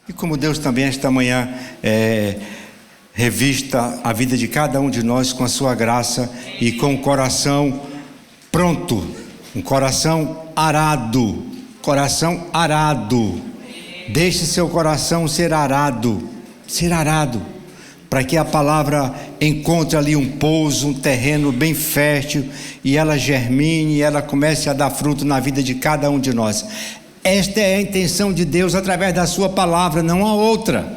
E como Deus também esta manhã revista a vida de cada um de nós com a sua graça e com o coração pronto, um coração arado, deixe seu coração ser arado, para que a palavra encontre ali um pouso, um terreno bem fértil, e ela germine, e ela comece a dar fruto na vida de cada um de nós. Esta é a intenção de Deus através da sua palavra, não há outra.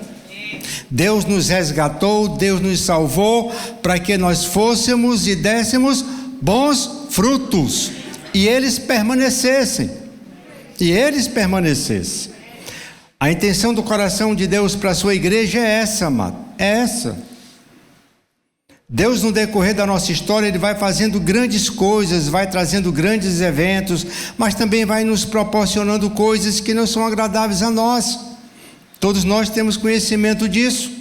Deus nos resgatou, Deus nos salvou, para que nós fôssemos e dessemos bons frutos, e eles permanecessem. A intenção do coração de Deus para a sua igreja é essa, amado, é essa. Deus, no decorrer da nossa história, Ele vai fazendo grandes coisas, vai trazendo grandes eventos, mas também vai nos proporcionando coisas que não são agradáveis a nós. Todos nós temos conhecimento disso.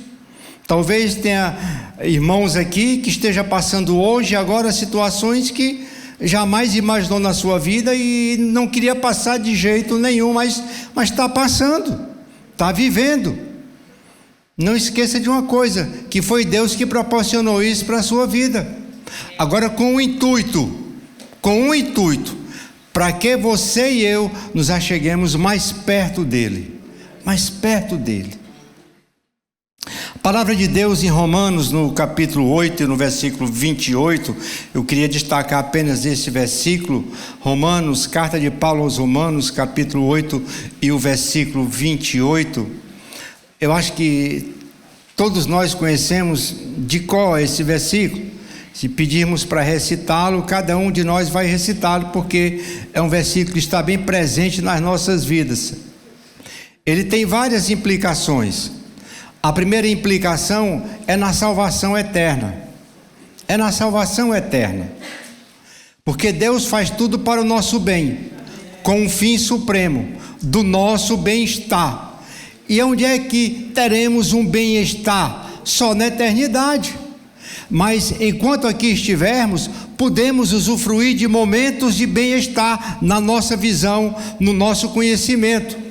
Talvez tenha irmãos aqui que esteja passando hoje, agora, situações que jamais imaginou na sua vida e não queria passar de jeito nenhum, mas está passando, está vivendo. Não esqueça de uma coisa, que foi Deus que proporcionou isso para a sua vida. Agora com um intuito, para que você e eu nos acheguemos mais perto dele. A palavra de Deus em Romanos, no capítulo 8 e no versículo 28, eu queria destacar apenas esse versículo, Romanos, carta de Paulo aos Romanos, capítulo 8 e o versículo 28, eu acho que todos nós conhecemos de cor esse versículo. Se pedirmos para recitá-lo, cada um de nós vai recitá-lo, porque é um versículo que está bem presente nas nossas vidas. Ele tem várias implicações. A primeira implicação é na salvação eterna. Porque Deus faz tudo para o nosso bem, com um fim supremo, do nosso bem-estar. E onde é que teremos um bem-estar? Só na eternidade. Mas enquanto aqui estivermos, podemos usufruir de momentos de bem-estar na nossa visão, no nosso conhecimento.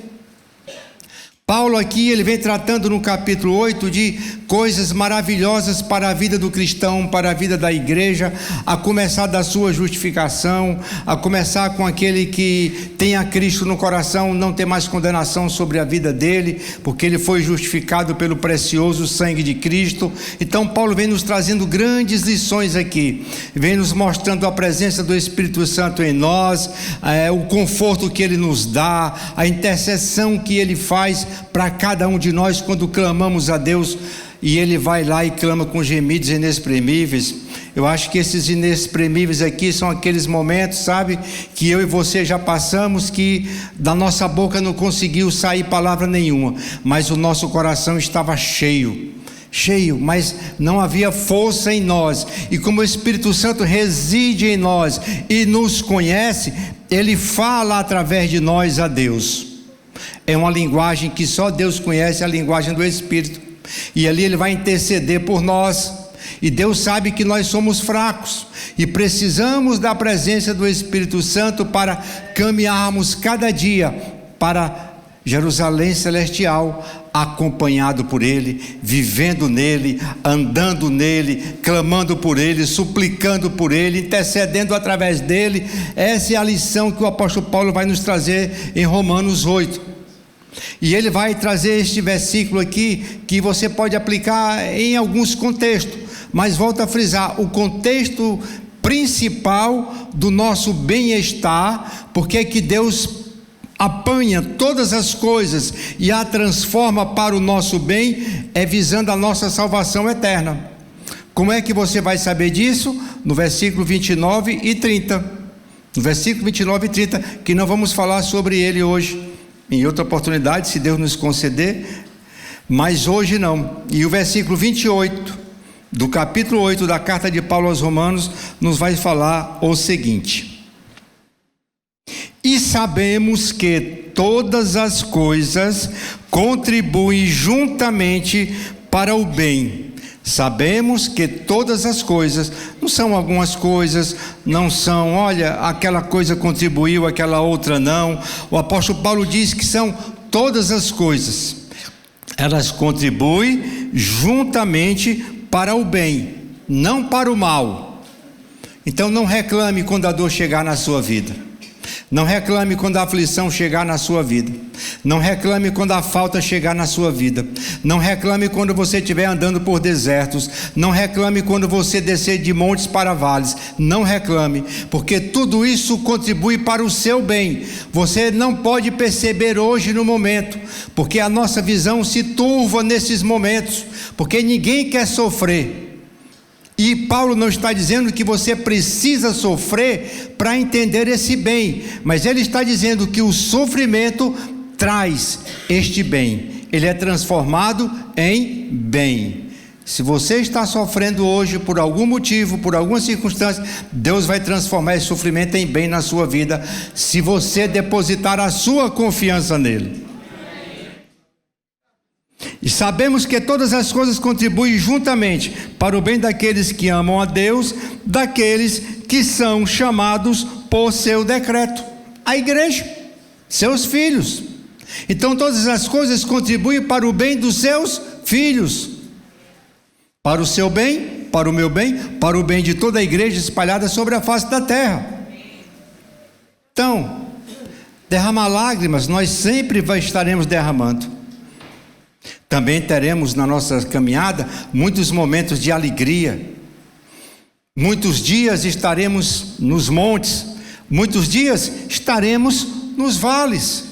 Paulo aqui, ele vem tratando no capítulo 8 de coisas maravilhosas para a vida do cristão, para a vida da igreja, a começar da sua justificação, a começar com aquele que tem a Cristo no coração, não tem mais condenação sobre a vida dele, porque ele foi justificado pelo precioso sangue de Cristo. Então Paulo vem nos trazendo grandes lições aqui, vem nos mostrando a presença do Espírito Santo em nós, o conforto que ele nos dá, a intercessão que ele faz para cada um de nós quando clamamos a Deus, e ele vai lá e clama com gemidos inexprimíveis. Eu acho que esses inexprimíveis aqui são aqueles momentos, sabe, que eu e você já passamos, que da nossa boca não conseguiu sair palavra nenhuma, mas o nosso coração estava cheio, mas não havia força em nós, e como o Espírito Santo reside em nós e nos conhece, ele fala através de nós a Deus. É uma linguagem que só Deus conhece, a linguagem do Espírito, e ali ele vai interceder por nós, e Deus sabe que nós somos fracos, e precisamos da presença do Espírito Santo para caminharmos cada dia para Jerusalém celestial, acompanhado por Ele, vivendo nele, andando nele, clamando por Ele, suplicando por Ele, intercedendo através dele. Essa é a lição que o apóstolo Paulo vai nos trazer em Romanos 8. E ele vai trazer este versículo aqui, que você pode aplicar em alguns contextos, mas volto a frisar, o contexto principal do nosso bem-estar, porque é que Deus apanha todas as coisas e a transforma para o nosso bem, é visando a nossa salvação eterna. Como é que você vai saber disso? No versículo 29 e 30. No versículo 29 e 30, que não vamos falar sobre ele hoje, em outra oportunidade, se Deus nos conceder, mas hoje não. E o versículo 28 do capítulo 8 da carta de Paulo aos Romanos nos vai falar o seguinte: e sabemos que todas as coisas contribuem juntamente para o bem. Sabemos que todas as coisas, não são algumas coisas, não são, olha, aquela coisa contribuiu, aquela outra não. O apóstolo Paulo diz que são todas as coisas. elas contribuem juntamente para o bem, não para o mal. Então não reclame quando a dor chegar na sua vida. Não reclame quando a aflição chegar na sua vida. Não reclame quando a falta chegar na sua vida. Não reclame quando você estiver andando por desertos. Não reclame quando você descer de montes para vales. Não reclame, porque tudo isso contribui para o seu bem. Você não pode perceber hoje no momento, porque a nossa visão se turva nesses momentos, porque ninguém quer sofrer. E Paulo não está dizendo que você precisa sofrer para entender esse bem, mas ele está dizendo que o sofrimento traz este bem, ele é transformado em bem. Se você está sofrendo hoje por algum motivo, por alguma circunstância, Deus vai transformar esse sofrimento em bem na sua vida, se você depositar a sua confiança nele. E sabemos que todas as coisas contribuem juntamente para o bem daqueles que amam a Deus, daqueles que são chamados por seu decreto. A igreja, seus filhos. Então todas as coisas contribuem para o bem dos seus filhos. Para o seu bem, para o meu bem, para o bem de toda a igreja espalhada sobre a face da terra. Então, derramar lágrimas, nós sempre estaremos derramando. Também teremos na nossa caminhada muitos momentos de alegria. Muitos dias estaremos nos montes, muitos dias estaremos nos vales.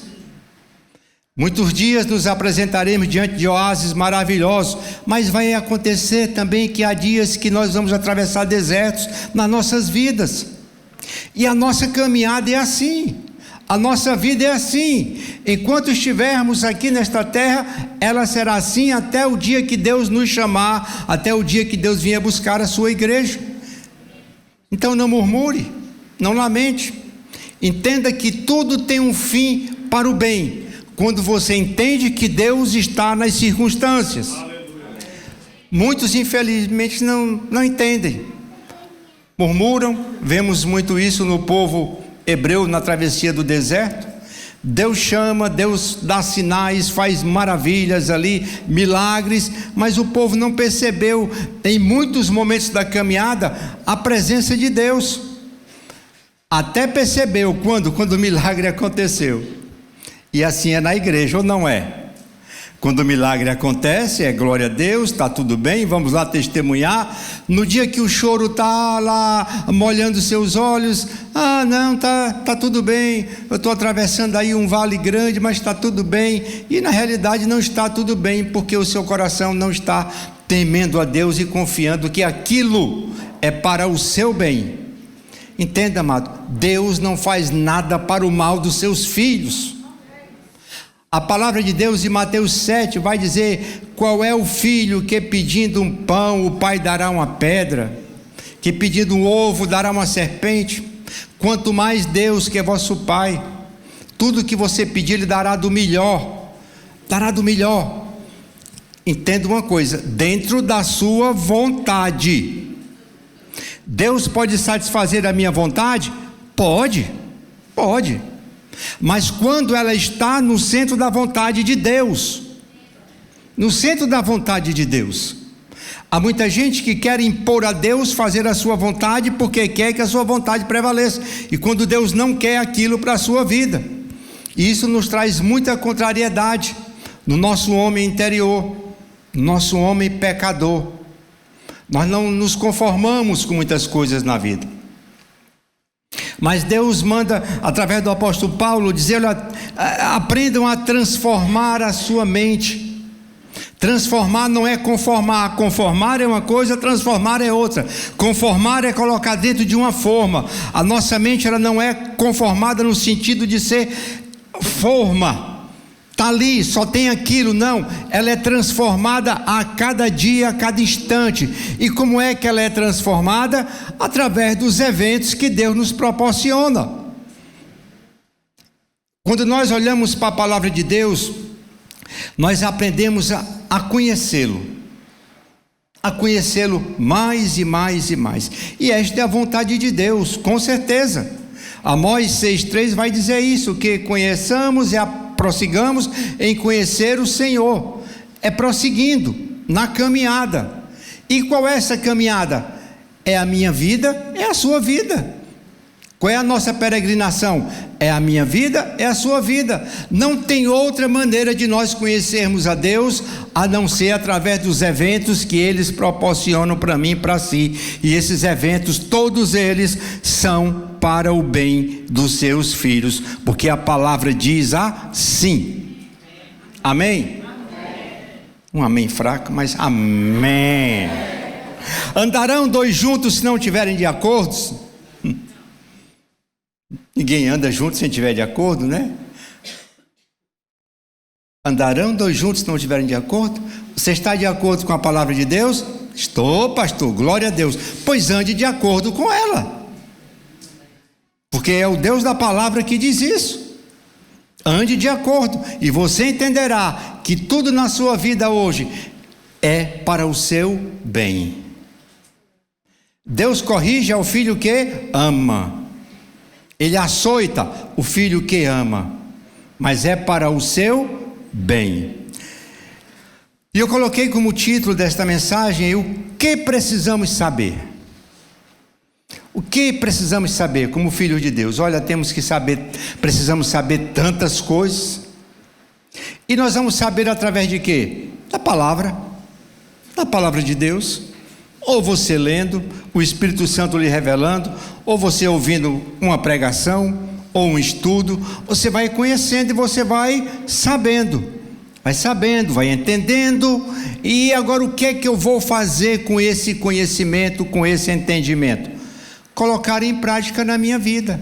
Muitos dias nos apresentaremos diante de oásis maravilhosos, mas vai acontecer também que há dias que nós vamos atravessar desertos nas nossas vidas. E a nossa caminhada é assim. A nossa vida é assim. Enquanto estivermos aqui nesta terra, ela será assim até o dia que Deus nos chamar, até o dia que Deus vier buscar a sua igreja. Então não murmure, não lamente. Entenda que tudo tem um fim para o bem, quando você entende que Deus está nas circunstâncias. Muitos infelizmente não entendem, murmuram. Vemos muito isso no povo hebreu na travessia do deserto. Deus chama, Deus dá sinais, faz maravilhas ali, milagres, mas o povo não percebeu em muitos momentos da caminhada a presença de Deus. Até percebeu quando o milagre aconteceu. E assim é na igreja, ou não é? Quando o milagre acontece, é glória a Deus, está tudo bem, vamos lá testemunhar. No dia que o choro está lá molhando seus olhos, não, tá tudo bem, eu estou atravessando aí um vale grande, mas está tudo bem. E na realidade não está tudo bem, porque o seu coração não está temendo a Deus e confiando que aquilo é para o seu bem. Entenda, amado, Deus não faz nada para o mal dos seus filhos. A palavra de Deus em Mateus 7 vai dizer: qual é o filho que pedindo um pão o pai dará uma pedra, que pedindo um ovo dará uma serpente? Quanto mais Deus, que é vosso Pai, tudo que você pedir Ele dará do melhor, dará do melhor. Entenda uma coisa, dentro da sua vontade. Deus pode satisfazer a minha vontade? Pode. Mas quando ela está no centro da vontade de Deus, no centro da vontade de Deus. Há muita gente que quer impor a Deus fazer a sua vontade, porque quer que a sua vontade prevaleça, e quando Deus não quer aquilo para a sua vida, e isso nos traz muita contrariedade no nosso homem interior, no nosso homem pecador. Nós não nos conformamos com muitas coisas na vida. Mas Deus manda, através do apóstolo Paulo, dizer: aprendam a transformar a sua mente. Transformar não é conformar. Conformar é uma coisa, transformar é outra. Conformar é colocar dentro de uma forma. A nossa mente, ela não é conformada no sentido de ser forma. Está ali, só tem aquilo, não. Ela é transformada a cada dia, a cada instante. E como é que ela é transformada? Através dos eventos que Deus nos proporciona. Quando nós olhamos para a palavra de Deus, nós aprendemos a conhecê-lo. A conhecê-lo mais e mais e mais. E esta é a vontade de Deus, com certeza. Amós 6,3 vai dizer isso, que conheçamos e prossigamos em conhecer o Senhor. é prosseguindo na caminhada. E qual é essa caminhada? É a minha vida, é a sua vida. Qual é a nossa peregrinação? É a minha vida, é a sua vida. Não tem outra maneira de nós conhecermos a Deus a não ser através dos eventos que eles proporcionam para mim e para si. E esses eventos, todos eles, são para o bem dos seus filhos, porque a palavra diz assim. Amém? Um amém fraco, mas amém. Andarão dois juntos se não estiverem de acordo? Ninguém anda junto se não estiver de acordo, né? Andarão dois juntos se não estiverem de acordo? Você está de acordo com a palavra de Deus? Estou, pastor, glória a Deus. Pois ande de acordo com ela, porque é o Deus da palavra que diz isso. Ande de acordo, e você entenderá que tudo na sua vida hoje é para o seu bem. Deus corrige ao filho que ama. Ele açoita o filho que ama, mas é para o seu bem. E eu coloquei como título desta mensagem: o que precisamos saber? O que precisamos saber como filhos de Deus? Olha, temos que saber, precisamos saber tantas coisas. E nós vamos saber através de quê? Da palavra de Deus. Ou você lendo, o Espírito Santo lhe revelando, ou você ouvindo uma pregação, ou um estudo, você vai conhecendo e você vai sabendo, vai entendendo. E agora o que é que eu vou fazer com esse conhecimento, com esse entendimento? Colocar em prática na minha vida.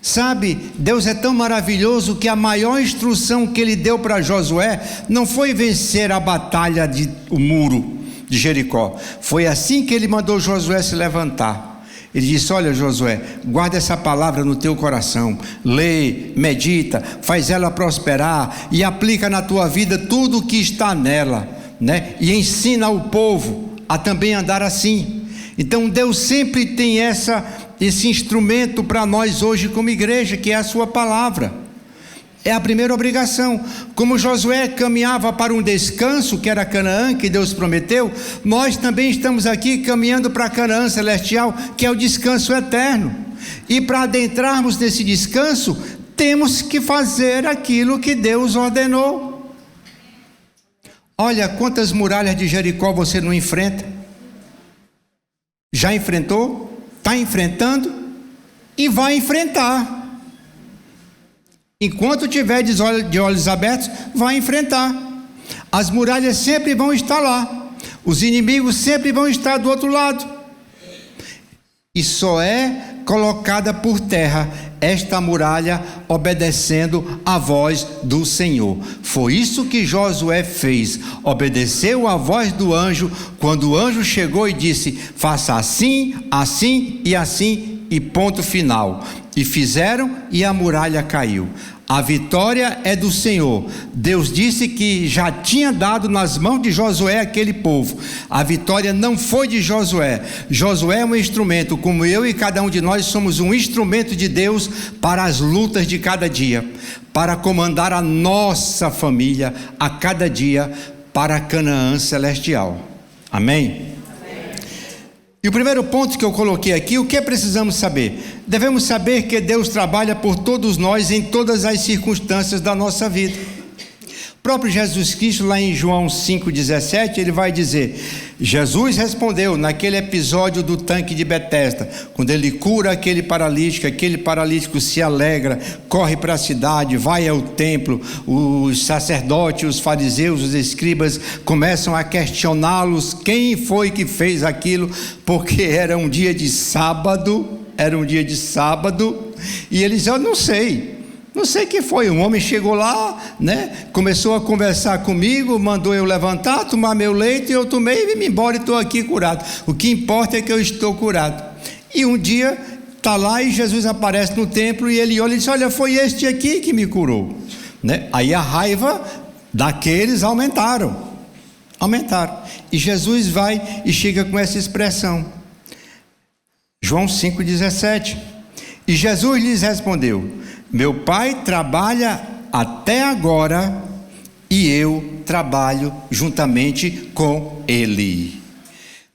Sabe, Deus é tão maravilhoso que a maior instrução que Ele deu para Josué não foi vencer a batalha o muro de Jericó. Foi assim que Ele mandou Josué se levantar. Ele disse: olha, Josué, guarda essa palavra no teu coração, lê, medita, faz ela prosperar e aplica na tua vida tudo o que está nela, né? E ensina o povo a também andar assim. Então Deus sempre tem esse instrumento para nós hoje como igreja, que é a sua palavra. É a primeira obrigação. Como Josué caminhava para um descanso, que era Canaã, que Deus prometeu, nós também estamos aqui caminhando para Canaã celestial, que é o descanso eterno. E para adentrarmos nesse descanso, temos que fazer aquilo que Deus ordenou. Olha, quantas muralhas de Jericó você não enfrenta? Já enfrentou? Está enfrentando? E vai enfrentar. Enquanto tiver de olhos abertos, vai enfrentar. As muralhas sempre vão estar lá. Os inimigos sempre vão estar do outro lado. E só é colocada por terra esta muralha obedecendo a voz do Senhor. Foi isso que Josué fez. Obedeceu a voz do anjo, quando o anjo chegou e disse: faça assim, assim e assim, e ponto final. E fizeram, e a muralha caiu. A vitória é do Senhor. Deus disse que já tinha dado nas mãos de Josué aquele povo. A vitória não foi de Josué. Josué é um instrumento, como eu e cada um de nós somos um instrumento de Deus para as lutas de cada dia, para comandar a nossa família a cada dia para a Canaã celestial. Amém? E o primeiro ponto que eu coloquei aqui: o que precisamos saber? Devemos saber que Deus trabalha por todos nós em todas as circunstâncias da nossa vida. O próprio Jesus Cristo, lá em João 5,17, ele vai dizer: Jesus respondeu naquele episódio do tanque de Betesda, quando ele cura aquele paralítico se alegra, corre para a cidade, vai ao templo. Os sacerdotes, os fariseus, os escribas começam a questioná-los quem foi que fez aquilo, porque era um dia de sábado, e eles: eu não sei quem foi. Um homem chegou lá, né? Começou a conversar comigo, mandou eu levantar, tomar meu leite, e eu tomei e vim embora e estou aqui curado. O que importa é que eu estou curado. E um dia está lá e Jesus aparece no templo e ele olha e diz: olha, foi este aqui que me curou, né? Aí a raiva daqueles aumentaram. E Jesus vai e chega com essa expressão. João 5,17. E Jesus lhes respondeu: meu Pai trabalha até agora e eu trabalho juntamente com Ele.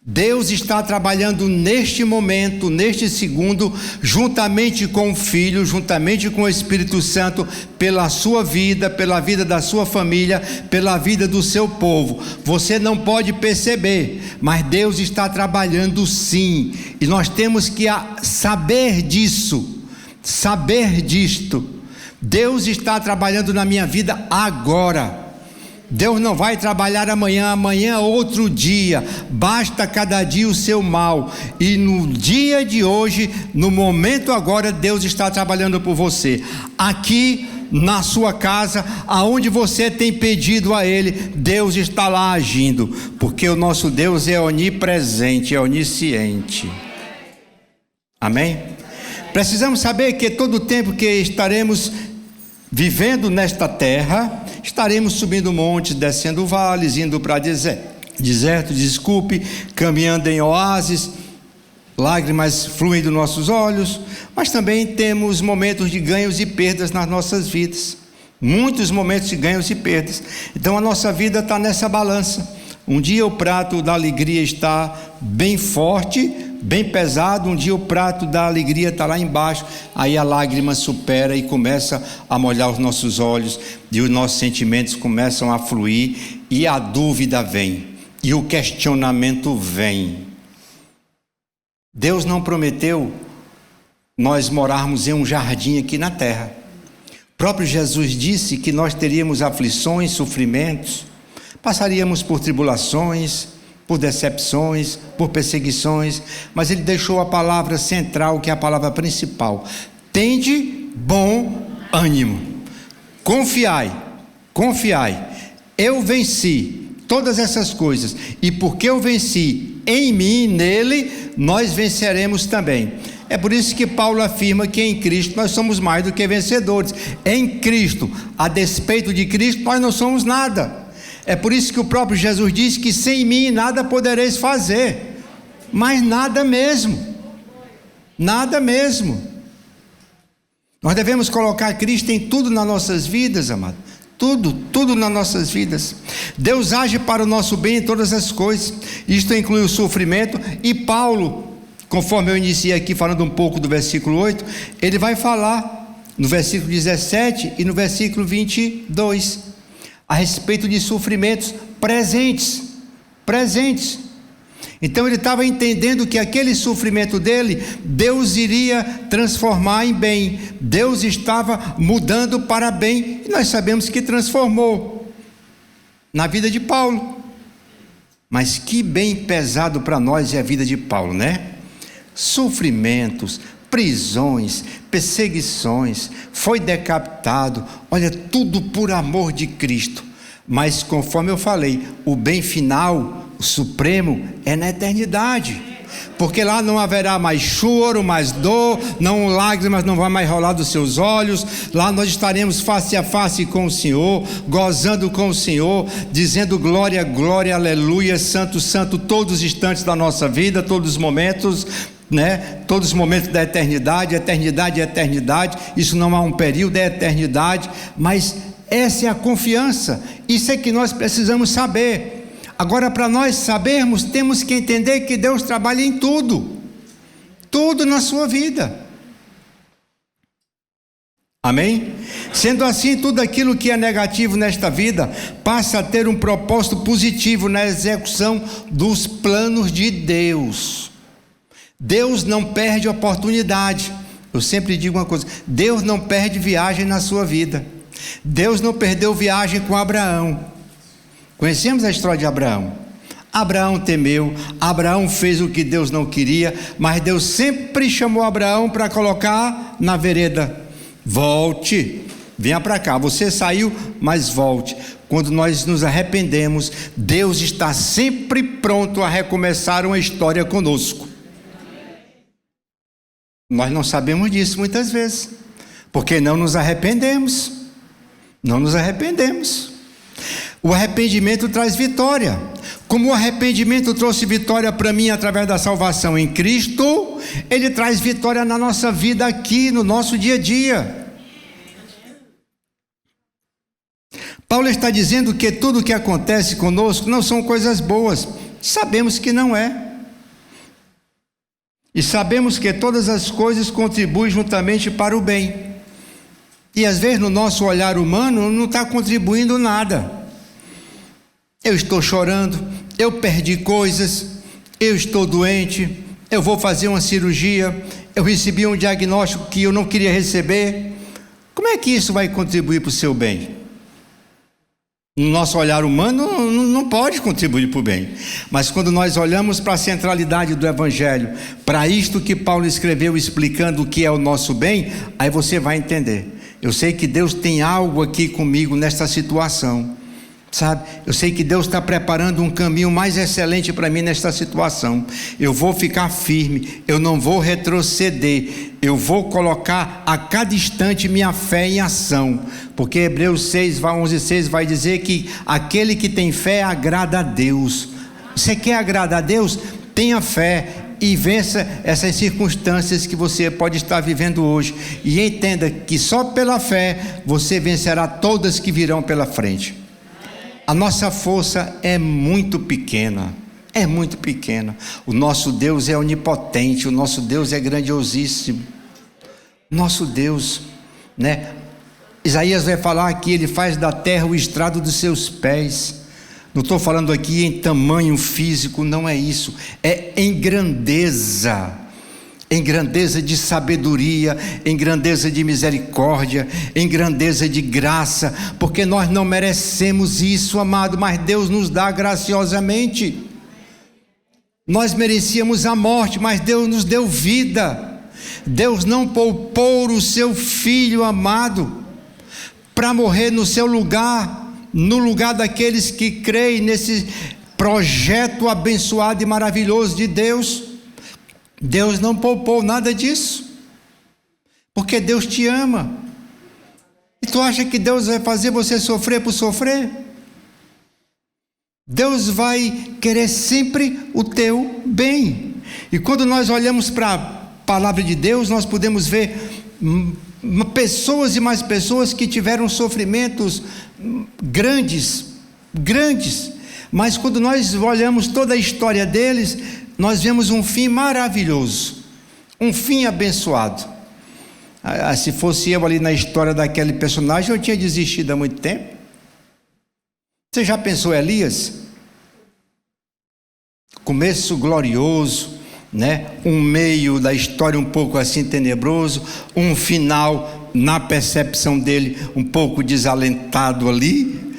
Deus está trabalhando neste momento, neste segundo, juntamente com o Filho, juntamente com o Espírito Santo, pela sua vida, pela vida da sua família, pela vida do seu povo. Você não pode perceber, mas Deus está trabalhando sim, e nós temos que saber disso, saber disto. Deus está trabalhando na minha vida agora. Deus não vai trabalhar amanhã é outro dia, basta cada dia o seu mal, e no dia de hoje, no momento agora, Deus está trabalhando por você, aqui na sua casa, aonde você tem pedido a Ele, Deus está lá agindo, porque o nosso Deus é onipresente, é onisciente. Amém? Precisamos saber que todo o tempo que estaremos vivendo nesta terra, estaremos subindo montes, descendo vales, indo para deserto, caminhando em oásis, lágrimas fluem dos nossos olhos, mas também temos momentos de ganhos e perdas nas nossas vidas, muitos momentos de ganhos e perdas. Então a nossa vida está nessa balança. Um dia o prato da alegria está bem forte, bem pesado, um dia o prato da alegria está lá embaixo, aí a lágrima supera e começa a molhar os nossos olhos, e os nossos sentimentos começam a fluir, e a dúvida vem, e o questionamento vem. Deus não prometeu nós morarmos em um jardim aqui na terra. O próprio Jesus disse que nós teríamos aflições, sofrimentos, passaríamos por tribulações, por decepções, por perseguições, mas Ele deixou a palavra central, que é a palavra principal: tende bom ânimo, confiai, eu venci todas essas coisas, e porque eu venci em mim, nele, nós venceremos também. É por isso que Paulo afirma que em Cristo nós somos mais do que vencedores. Em Cristo, a despeito de Cristo, nós não somos nada. É por isso que o próprio Jesus disse que sem mim nada podereis fazer, mas nada mesmo, nada mesmo. Nós devemos colocar Cristo em tudo nas nossas vidas, amado, tudo nas nossas vidas. Deus age para o nosso bem em todas as coisas, isto inclui o sofrimento, e Paulo, conforme eu iniciei aqui falando um pouco do versículo 8, ele vai falar no versículo 17 e no versículo 22, a respeito de sofrimentos presentes. Então ele estava entendendo que aquele sofrimento dele, Deus iria transformar em bem, Deus estava mudando para bem, e nós sabemos que transformou na vida de Paulo. Mas que bem pesado para nós é a vida de Paulo, né? Sofrimentos, prisões, perseguições, foi decapitado, olha, tudo por amor de Cristo. Mas conforme eu falei, o bem final, o supremo, é na eternidade, porque lá não haverá mais choro, mais dor, não, lágrimas não vão mais rolar dos seus olhos. Lá nós estaremos face a face com o Senhor, gozando com o Senhor, dizendo glória, glória, aleluia, santo, santo, todos os instantes da nossa vida, todos os momentos, né? Todos os momentos da eternidade, eternidade, eternidade. Isso não há um período, é eternidade. Mas essa é a confiança, isso é que nós precisamos saber. Agora, para nós sabermos, temos que entender que Deus trabalha em tudo na sua vida. Amém? Sendo assim, tudo aquilo que é negativo nesta vida passa a ter um propósito positivo na execução dos planos de Deus. Deus não perde oportunidade. Eu sempre digo uma coisa: Deus não perde viagem na sua vida. Deus não perdeu viagem com Abraão. Conhecemos a história de Abraão. Abraão temeu, Abraão fez o que Deus não queria, mas Deus sempre chamou Abraão para colocar na vereda: volte, venha para cá, você saiu, mas volte. Quando nós nos arrependemos, Deus está sempre pronto a recomeçar uma história conosco. Nós não sabemos disso muitas vezes, porque não nos arrependemos. O arrependimento traz vitória. Como o arrependimento trouxe vitória para mim através da salvação em Cristo, ele traz vitória na nossa vida aqui, no nosso dia a dia. Paulo está dizendo que tudo o que acontece conosco não são coisas boas. Sabemos que não é. E sabemos que todas as coisas contribuem juntamente para o bem. E às vezes no nosso olhar humano não está contribuindo nada. Eu estou chorando, eu perdi coisas, eu estou doente, eu vou fazer uma cirurgia, eu recebi um diagnóstico que eu não queria receber. Como é que isso vai contribuir para o seu bem? No nosso olhar humano não pode contribuir para o bem. Mas quando nós olhamos para a centralidade do Evangelho, para isto que Paulo escreveu explicando o que é o nosso bem, aí você vai entender. Eu sei que Deus tem algo aqui comigo nesta situação, sabe? Eu sei que Deus está preparando um caminho mais excelente para mim nesta situação. Eu vou ficar firme, eu não vou retroceder, eu vou colocar a cada instante minha fé em ação, porque Hebreus 11:6 vai dizer que aquele que tem fé agrada a Deus. Você quer agradar a Deus? Tenha fé e vença essas circunstâncias que você pode estar vivendo hoje, e entenda que só pela fé você vencerá todas que virão pela frente. A nossa força é muito pequena, é muito pequena. O nosso Deus é onipotente, o nosso Deus é grandiosíssimo. Nosso Deus, né? Isaías vai falar que Ele faz da terra o estrado dos seus pés. Não estou falando aqui em tamanho físico, não é isso. É em grandeza de sabedoria, em grandeza de misericórdia, em grandeza de graça, porque nós não merecemos isso, amado, mas Deus nos dá graciosamente. Nós merecíamos a morte, mas Deus nos deu vida. Deus não poupou o seu Filho amado para morrer no seu lugar, no lugar daqueles que creem nesse projeto abençoado e maravilhoso de Deus. Deus não poupou nada disso, porque Deus te ama. E tu acha que Deus vai fazer você sofrer por sofrer? Deus vai querer sempre o teu bem. E quando nós olhamos para a palavra de Deus, nós podemos ver pessoas e mais pessoas que tiveram sofrimentos grandes, mas quando nós olhamos toda a história deles, nós vemos um fim maravilhoso, um fim abençoado. Se fosse eu ali na história daquele personagem, eu tinha desistido há muito tempo. Você já pensou Elias? Começo glorioso, né? Um meio da história um pouco assim tenebroso, um final, na percepção dele, um pouco desalentado ali,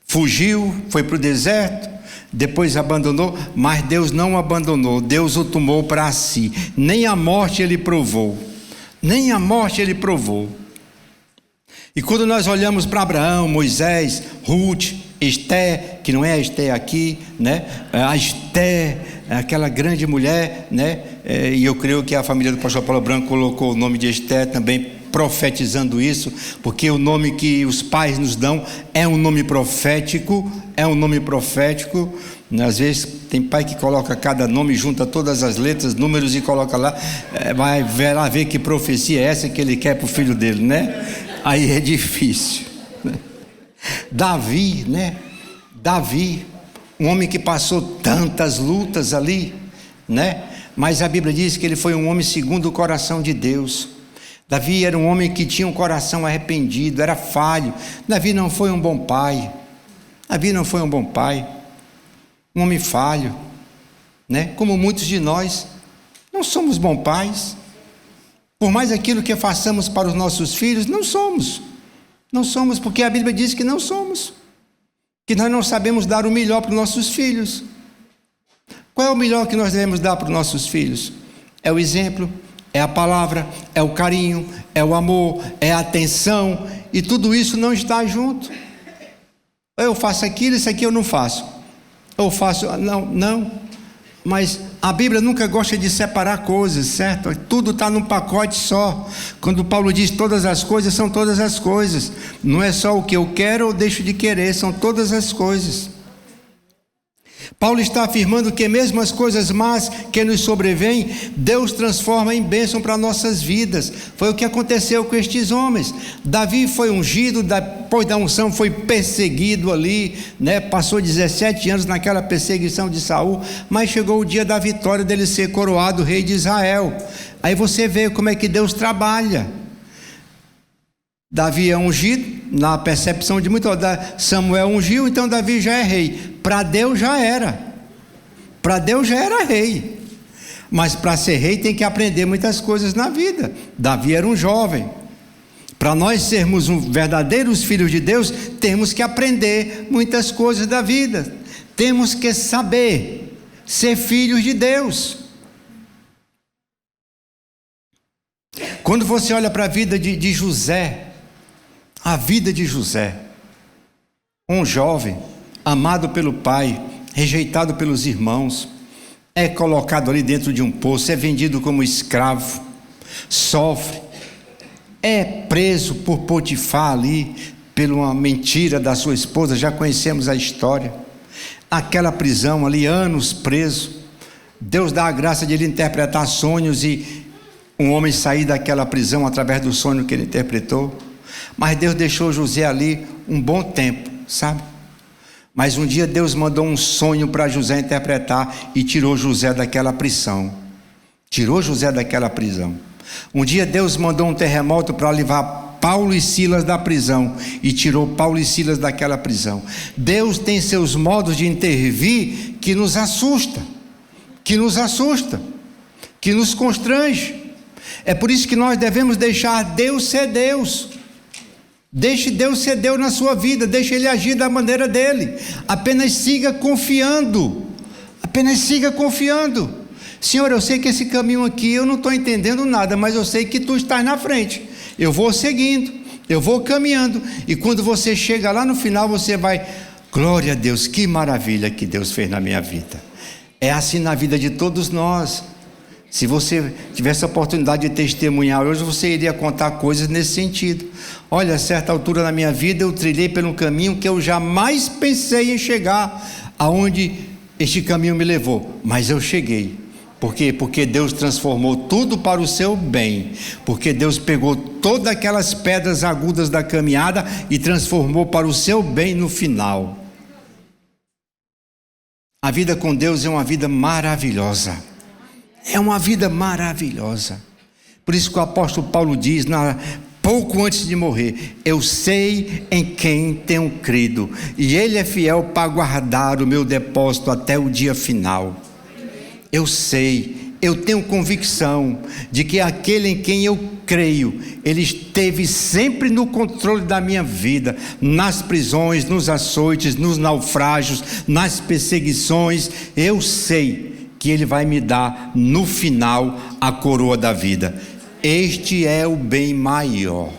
fugiu, foi para o deserto, depois abandonou, mas Deus não abandonou, Deus o tomou para si, nem a morte ele provou, E quando nós olhamos para Abraão, Moisés, Ruth, Esté, que não é a Esté aqui, né? A Esté, aquela grande mulher, né? E eu creio que a família do pastor Paulo Branco colocou o nome de Esté também, profetizando isso, porque o nome que os pais nos dão é um nome profético, Às vezes tem pai que coloca cada nome, junta todas as letras, números e coloca lá, vai lá ver que profecia é essa que ele quer para o filho dele, né? Aí é difícil. Davi, né? Davi, um homem que passou tantas lutas ali, né? Mas a Bíblia diz que ele foi um homem segundo o coração de Deus. Davi era um homem que tinha um coração arrependido, era falho. Davi não foi um bom pai. Um homem falho, né? Como muitos de nós, não somos bons pais. Por mais aquilo que façamos para os nossos filhos, não somos, porque a Bíblia diz que não somos, que nós não sabemos dar o melhor para os nossos filhos. Qual é o melhor que nós devemos dar para os nossos filhos? É o exemplo, é a palavra, é o carinho, é o amor, é a atenção, e tudo isso não está junto. Eu faço aquilo, isso aqui eu não faço. Eu faço, não. Mas a Bíblia nunca gosta de separar coisas, certo? Tudo está num pacote só. Quando Paulo diz todas as coisas, são todas as coisas. Não é só o que eu quero ou deixo de querer, são todas as coisas. Paulo está afirmando que mesmo as coisas más que nos sobrevêm, Deus transforma em bênção para nossas vidas. Foi o que aconteceu com estes homens. Davi foi ungido, depois da unção foi perseguido ali, né? Passou 17 anos naquela perseguição de Saul, mas chegou o dia da vitória dele ser coroado rei de Israel. Aí você vê como é que Deus trabalha. Davi é ungido, na percepção de muitos, Samuel ungiu, então Davi já é rei. Para Deus já era. Para Deus já era rei. Mas para ser rei tem que aprender muitas coisas na vida. Davi era um jovem. Para nós sermos verdadeiros filhos de Deus, temos que aprender muitas coisas da vida. Temos que saber ser filhos de Deus. Quando você olha para a vida de José, a vida de José, um jovem, amado pelo pai, rejeitado pelos irmãos, é colocado ali dentro de um poço, é vendido como escravo, sofre, é preso por Potifar ali, por uma mentira da sua esposa, já conhecemos a história, aquela prisão ali, anos preso, Deus dá a graça de ele interpretar sonhos e um homem sair daquela prisão através do sonho que ele interpretou. Mas Deus deixou José ali um bom tempo, sabe? Mas um dia Deus mandou um sonho para José interpretar e tirou José daquela prisão. Tirou José daquela prisão. Um dia Deus mandou um terremoto para levar Paulo e Silas da prisão e tirou Paulo e Silas daquela prisão. Deus tem seus modos de intervir que nos assusta, que nos constrange. É por isso que nós devemos deixar Deus ser Deus. Deixe Deus ser Deus na sua vida, deixe Ele agir da maneira dEle, apenas siga confiando, Senhor, eu sei que esse caminho aqui eu não estou entendendo nada, mas eu sei que Tu estás na frente, eu vou seguindo, eu vou caminhando, e quando você chega lá no final você vai, glória a Deus, que maravilha que Deus fez na minha vida. É assim na vida de todos nós. Se você tivesse a oportunidade de testemunhar hoje, você iria contar coisas nesse sentido. Olha, a certa altura na minha vida eu trilhei por um caminho que eu jamais pensei em chegar aonde este caminho me levou, mas eu cheguei. Por quê? Porque Deus transformou tudo para o seu bem, porque Deus pegou todas aquelas pedras agudas da caminhada e transformou para o seu bem no final. A vida com Deus é uma vida maravilhosa. É uma vida maravilhosa. Por isso que o apóstolo Paulo diz, pouco antes de morrer, eu sei em quem tenho crido, e Ele é fiel para guardar o meu depósito até o dia final. Eu sei, eu tenho convicção de que aquele em quem eu creio, Ele esteve sempre no controle da minha vida, nas prisões, nos açoites, nos naufrágios, nas perseguições. Eu sei que Ele vai me dar no final a coroa da vida. Este é o bem maior.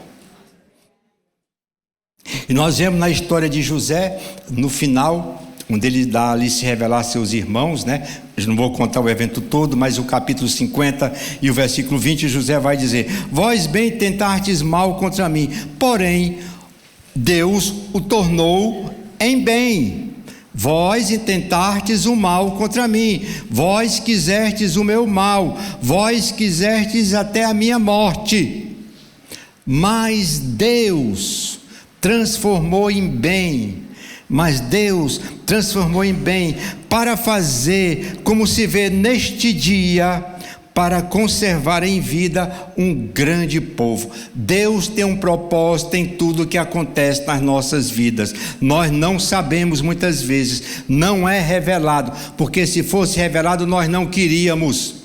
E nós vemos na história de José, no final, onde ele dá ali se revelar a seus irmãos, né? Eu não vou contar o evento todo, mas o capítulo 50 e o versículo 20, José vai dizer: vós bem tentastes mal contra mim, porém Deus o tornou em bem. Vós intentastes o mal contra mim, vós quisestes o meu mal, vós quisestes até a minha morte, mas Deus transformou em bem, para fazer, como se vê neste dia, para conservar em vida um grande povo. Deus tem um propósito em tudo que acontece nas nossas vidas. Nós não sabemos muitas vezes, não é revelado, porque se fosse revelado nós não queríamos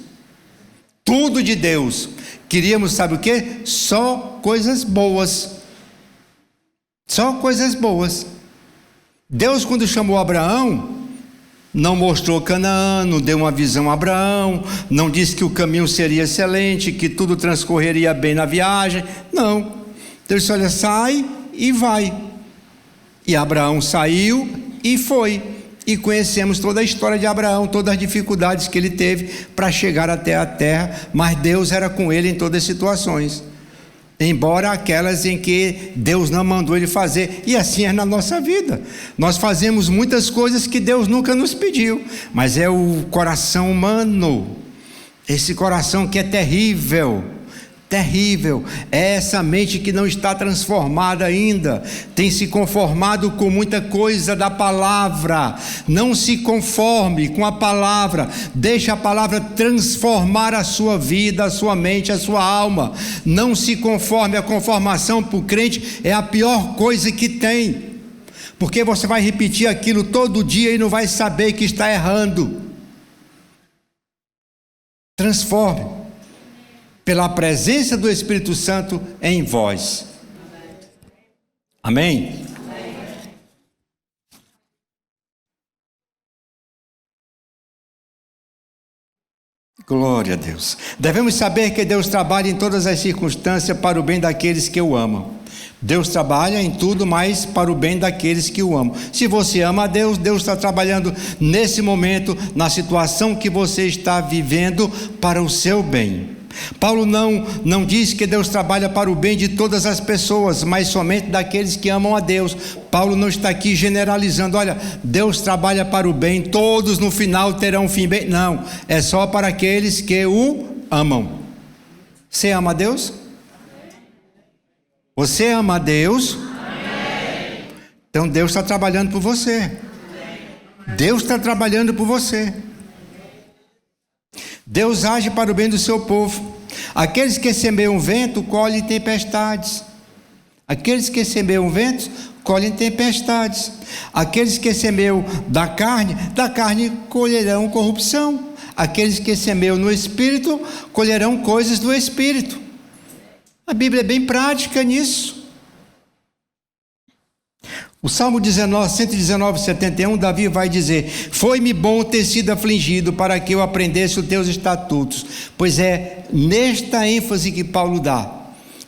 tudo de Deus. Queríamos, sabe o quê? Só coisas boas. Só coisas boas. Deus, quando chamou Abraão, não mostrou Canaã, não deu uma visão a Abraão, não disse que o caminho seria excelente, que tudo transcorreria bem na viagem. Não. Deus disse: olha, sai e vai. E Abraão saiu e foi. E conhecemos toda a história de Abraão, todas as dificuldades que ele teve para chegar até a terra, mas Deus era com ele em todas as situações. embora aquelas em que Deus não mandou ele fazer. E assim é na nossa vida. Nós fazemos muitas coisas que Deus nunca nos pediu, mas é o coração humano, esse coração que é terrível, terrível, é essa mente que não está transformada ainda, tem se conformado com muita coisa da palavra. Não se conforme com a palavra, deixa a palavra transformar a sua vida, a sua mente, a sua alma. Não se conforme. A conformação para o crente é a pior coisa que tem, porque você vai repetir aquilo todo dia e não vai saber que está errando. Transforme pela presença do Espírito Santo em vós. Amém? Amém. Glória a Deus. Devemos saber que Deus trabalha em todas as circunstâncias para o bem daqueles que o amam. Deus trabalha em tudo, mas para o bem daqueles que o amam. Se você ama a Deus, Deus está trabalhando nesse momento, na situação que você está vivendo, para o seu bem. Paulo não diz que Deus trabalha para o bem de todas as pessoas, mas somente daqueles que amam a Deus. Paulo não está aqui generalizando, olha, Deus trabalha para o bem, todos no final terão um fim bem. Não, é só para aqueles que o amam. Você ama a Deus? Você ama a Deus? Amém. Então Deus está trabalhando por você. Deus está trabalhando por você. Deus age para o bem do seu povo. Aqueles que semeiam vento, colhem tempestades. Aqueles que semeiam ventos, colhem tempestades. Aqueles que semeiam da carne colherão corrupção. Aqueles que semeiam no Espírito, colherão coisas do Espírito. A Bíblia é bem prática nisso. O Salmo 119, 71, Davi vai dizer: foi-me bom ter sido afligido para que eu aprendesse os teus estatutos. Pois é nesta ênfase que Paulo dá,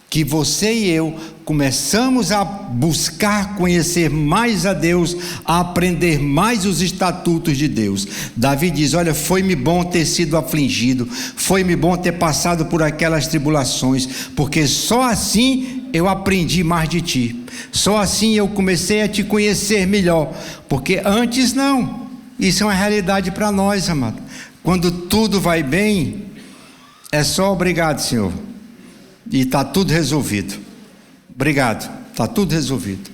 que você e eu começamos a buscar conhecer mais a Deus, a aprender mais os estatutos de Deus. Davi diz: olha, foi-me bom ter sido afligido, foi-me bom ter passado por aquelas tribulações, porque só assim eu aprendi mais de ti, só assim eu comecei a te conhecer melhor, porque antes não. Isso é uma realidade para nós, amado. Quando tudo vai bem, é só obrigado, Senhor, e está tudo resolvido. Obrigado, está tudo resolvido.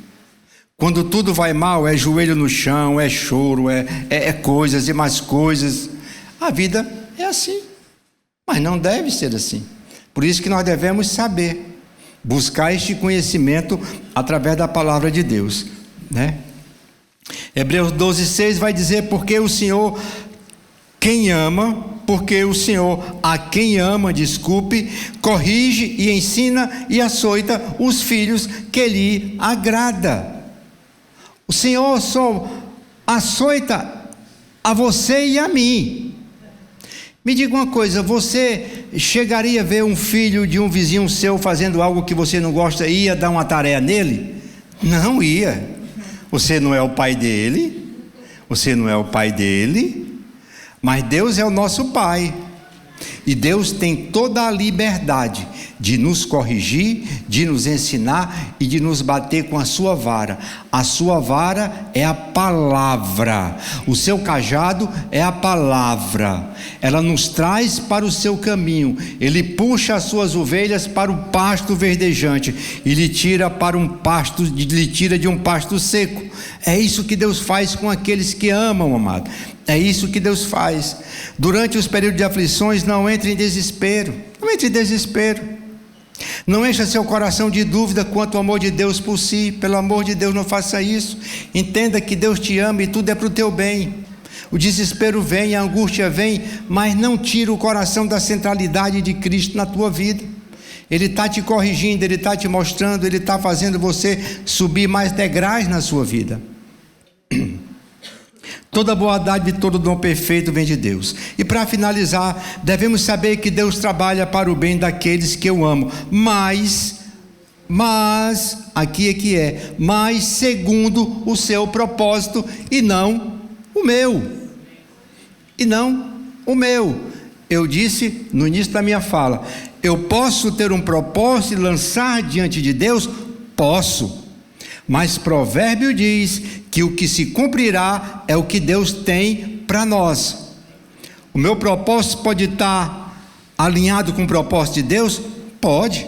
Quando tudo vai mal, é joelho no chão, é choro, é coisas e mais coisas. A vida é assim, mas não deve ser assim. Por isso que nós devemos saber, buscar este conhecimento através da palavra de Deus, né? Hebreus 12:6 vai dizer: porque o Senhor a quem ama, corrige e ensina e açoita os filhos que lhe agrada. O Senhor só açoita a você e a mim. Me diga uma coisa, você chegaria a ver um filho de um vizinho seu fazendo algo que você não gosta e ia dar uma tarefa nele? Não ia. Você não é o pai dele, mas Deus é o nosso Pai, e Deus tem toda a liberdade de nos corrigir, de nos ensinar e de nos bater com a sua vara. A sua vara é a palavra, o seu cajado é a palavra. Ela nos traz para o seu caminho, ele puxa as suas ovelhas para o pasto verdejante e lhe tira de um pasto seco. É isso que Deus faz com aqueles que amam, amado. É isso que Deus faz. Durante os períodos de aflições, não entre em desespero. Não entre em desespero. Não encha seu coração de dúvida quanto ao amor de Deus por si. Pelo amor de Deus, não faça isso. Entenda que Deus te ama e tudo é para o teu bem. O desespero vem, a angústia vem, mas não tira o coração da centralidade de Cristo na tua vida. Ele está te corrigindo, Ele está te mostrando, Ele está fazendo você subir mais degraus na sua vida. Toda boa dádiva e todo dom perfeito vem de Deus. E para finalizar, devemos saber que Deus trabalha para o bem daqueles que o amam, mas segundo o seu propósito e não o meu. Eu disse no início da minha fala, Eu posso ter um propósito e lançar diante de Deus? Posso. Mas Provérbio diz que o que se cumprirá é o que Deus tem para nós. O meu propósito pode estar alinhado com o propósito de Deus? Pode.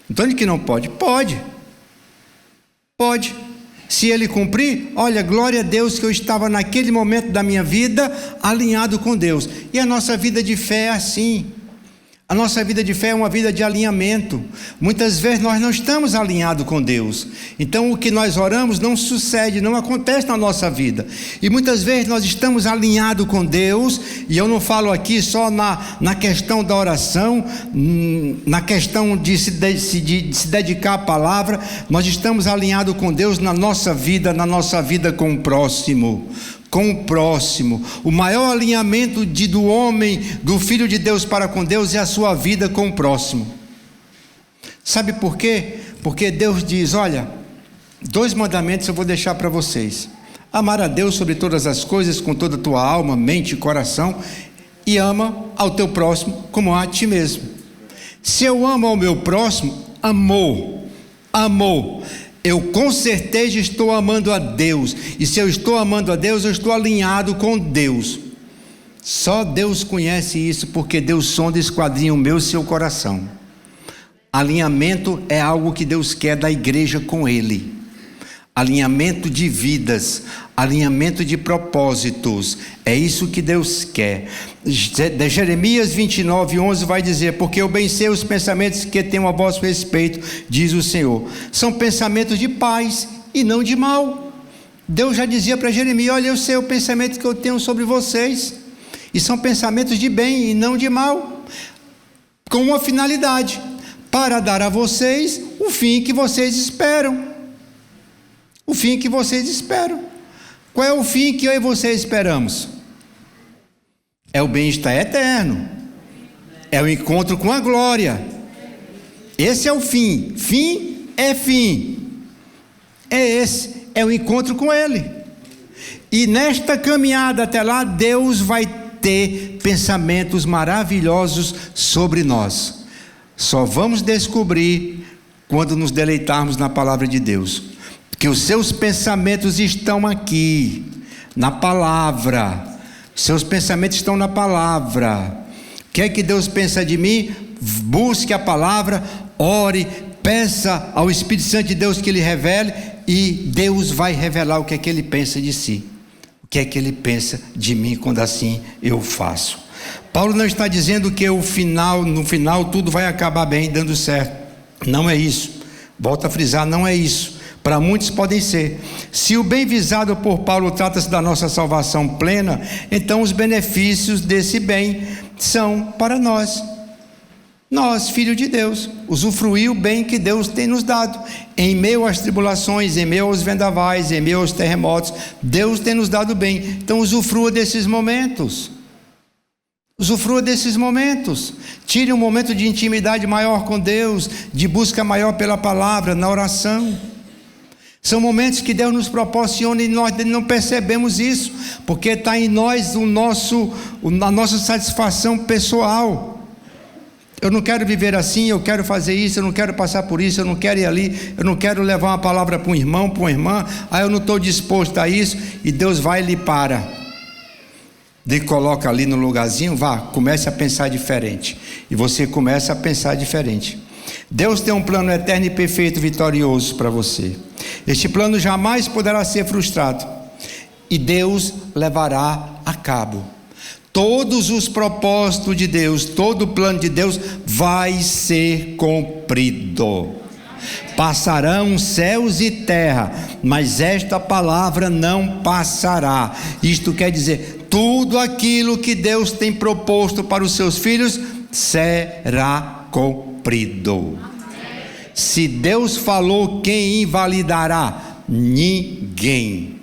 Então ele que não pode? Pode. Pode. Se ele cumprir, olha, glória a Deus que eu estava naquele momento da minha vida alinhado com Deus. E a nossa vida de fé é assim. A nossa vida de fé é uma vida de alinhamento. Muitas vezes nós não estamos alinhados com Deus. Então o que nós oramos não sucede, não acontece na nossa vida. E muitas vezes nós estamos alinhados com Deus, e eu não falo aqui só na questão da oração, na questão de se dedicar à palavra. Nós estamos alinhados com Deus na nossa vida com o próximo. Com o próximo. O maior alinhamento do homem, do Filho de Deus para com Deus, é a sua vida com o próximo. Sabe por quê? Porque Deus diz, olha, 2 mandamentos eu vou deixar para vocês: amar a Deus sobre todas as coisas, com toda a tua alma, mente e coração, e ama ao teu próximo como a ti mesmo. Se eu amo ao meu próximo, amor, eu com certeza estou amando a Deus. E se eu estou amando a Deus, eu estou alinhado com Deus. Só Deus conhece isso, porque Deus sonda e esquadrinha o meu e seu coração. Alinhamento é algo que Deus quer da igreja com Ele. Alinhamento de vidas, alinhamento de propósitos, é isso que Deus quer. Jeremias 29:11 vai dizer: porque eu bem sei os pensamentos que tenho a vosso respeito, diz o Senhor, são pensamentos de paz e não de mal. Deus já dizia para Jeremias: olha, eu sei o pensamento que eu tenho sobre vocês, e são pensamentos de bem e não de mal, com uma finalidade, para dar a vocês o fim que vocês esperam. O fim que vocês esperam. Qual é o fim que eu e você esperamos? É o bem-estar eterno. É o encontro com a glória. Esse é o fim. Fim é fim. É esse. É o encontro com Ele. E nesta caminhada até lá, Deus vai ter pensamentos maravilhosos sobre nós. Só vamos descobrir quando nos deleitarmos na palavra de Deus. Que os seus pensamentos estão aqui, na palavra. Seus pensamentos estão na palavra. O que é que Deus pensa de mim? Busque a palavra, ore, peça ao Espírito Santo de Deus que lhe revele, e Deus vai revelar o que é que Ele pensa de si. O que é que Ele pensa de mim quando assim eu faço. Paulo não está dizendo que no final tudo vai acabar bem, dando certo. Não é isso. Volto a frisar, não é isso. Para muitos podem ser. Se o bem visado por Paulo trata-se da nossa salvação plena, então os benefícios desse bem são para nós. Nós, filhos de Deus, usufruir o bem que Deus tem nos dado. Em meio às tribulações, em meio aos vendavais, em meio aos terremotos, Deus tem nos dado bem. Então usufrua desses momentos. Usufrua desses momentos. Tire um momento de intimidade maior com Deus, de busca maior pela palavra, na oração. São momentos que Deus nos proporciona e nós não percebemos isso, porque está em nós a nossa satisfação pessoal. Eu não quero viver assim, eu quero fazer isso, eu não quero passar por isso, eu não quero ir ali, eu não quero levar uma palavra para um irmão, para uma irmã, eu não estou disposto a isso, e Deus vai e lhe para. Ele coloca ali no lugarzinho, vá, comece a pensar diferente, e você começa a pensar diferente. Deus tem um plano eterno e perfeito, vitorioso para você. Este plano jamais poderá ser frustrado, e Deus levará a cabo. Todos os propósitos de Deus, todo o plano de Deus vai ser cumprido. Passarão céus e terra, mas esta palavra não passará. Isto quer dizer, tudo aquilo que Deus tem proposto para os seus filhos será cumprido. Se Deus falou, quem invalidará? Ninguém.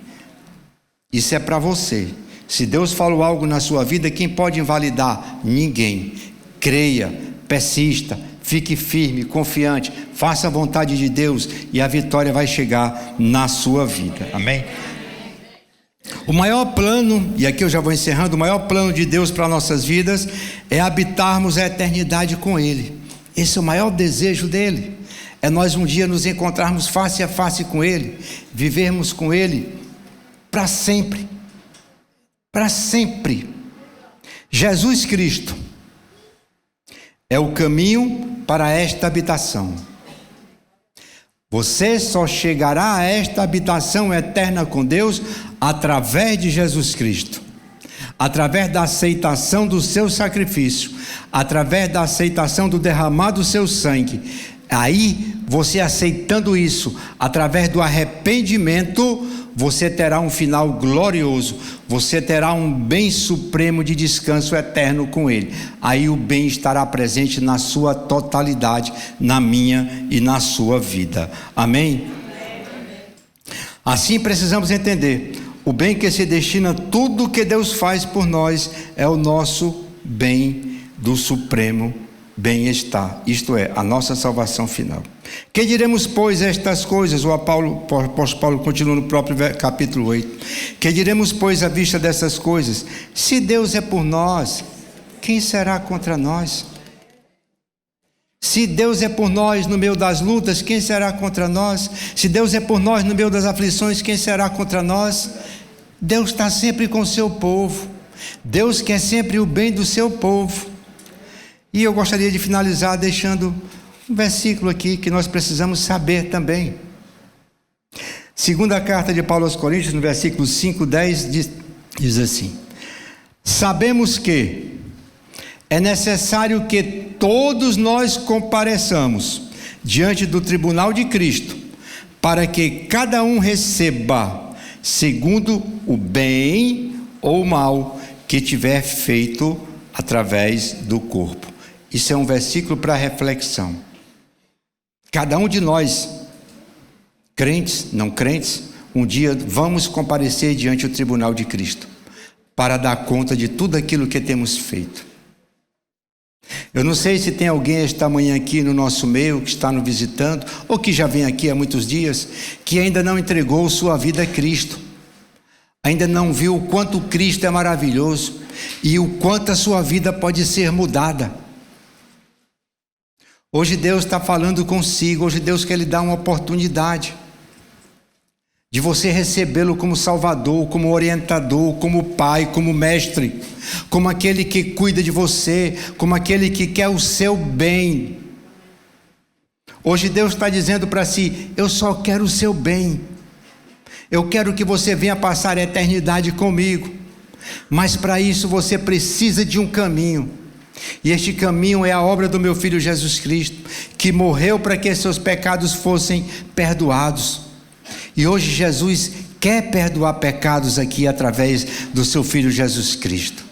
Isso é para você. Se Deus falou algo na sua vida, quem pode invalidar? Ninguém. Creia, persista, fique firme, confiante, faça a vontade de Deus e a vitória vai chegar na sua vida. Amém? O maior plano, e aqui eu já vou encerrando, o maior plano de Deus para nossas vidas é habitarmos a eternidade com Ele. Esse é o maior desejo dele. É nós um dia nos encontrarmos face a face com ele, vivermos com ele para sempre. Para sempre. Jesus Cristo é o caminho para esta habitação. Você só chegará a esta habitação eterna com Deus através de Jesus Cristo, através da aceitação do seu sacrifício, através da aceitação do derramar do seu sangue. Aí, você aceitando isso, através do arrependimento, você terá um final glorioso, você terá um bem supremo de descanso eterno com Ele. Aí o bem estará presente na sua totalidade, na minha e na sua vida. Amém? Assim precisamos entender, o bem que se destina a tudo que Deus faz por nós é o nosso bem do supremo bem-estar, isto é, a nossa salvação final. Que diremos, pois, estas coisas? O apóstolo Paulo continua no próprio capítulo 8. Que diremos, pois, à vista dessas coisas? Se Deus é por nós, quem será contra nós? Se Deus é por nós no meio das lutas, quem será contra nós? Se Deus é por nós no meio das aflições, quem será contra nós? Deus está sempre com o seu povo. Deus quer sempre o bem do seu povo. E eu gostaria de finalizar deixando um versículo aqui que nós precisamos saber também. Segunda carta de Paulo aos Coríntios, no versículo 5:10, diz assim: sabemos que é necessário que todos nós compareçamos diante do tribunal de Cristo, para que cada um receba segundo o bem ou o mal que tiver feito através do corpo. Isso é um versículo para reflexão. Cada um de nós, crentes, não crentes, um dia vamos comparecer diante do tribunal de Cristo, para dar conta de tudo aquilo que temos feito. Eu não sei se tem alguém esta manhã aqui no nosso meio, que está nos visitando, ou que já vem aqui há muitos dias, que ainda não entregou sua vida a Cristo, ainda não viu o quanto Cristo é maravilhoso, e o quanto a sua vida pode ser mudada. Hoje Deus está falando consigo, hoje Deus quer lhe dar uma oportunidade de você recebê-lo como Salvador, como orientador, como Pai, como Mestre, como aquele que cuida de você, como aquele que quer o seu bem. Hoje Deus está dizendo para si: eu só quero o seu bem, eu quero que você venha passar a eternidade comigo, mas para isso você precisa de um caminho. E este caminho é a obra do meu Filho Jesus Cristo, que morreu para que seus pecados fossem perdoados. E hoje Jesus quer perdoar pecados aqui através do seu Filho Jesus Cristo.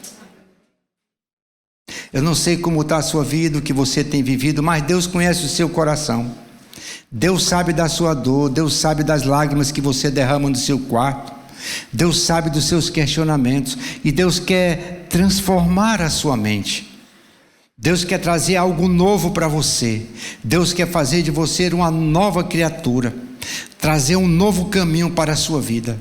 Eu não sei como está a sua vida, o que você tem vivido, mas Deus conhece o seu coração. Deus sabe da sua dor, Deus sabe das lágrimas que você derrama no seu quarto. Deus sabe dos seus questionamentos, e Deus quer transformar a sua mente. Deus quer trazer algo novo para você. Deus quer fazer de você uma nova criatura, trazer um novo caminho para a sua vida.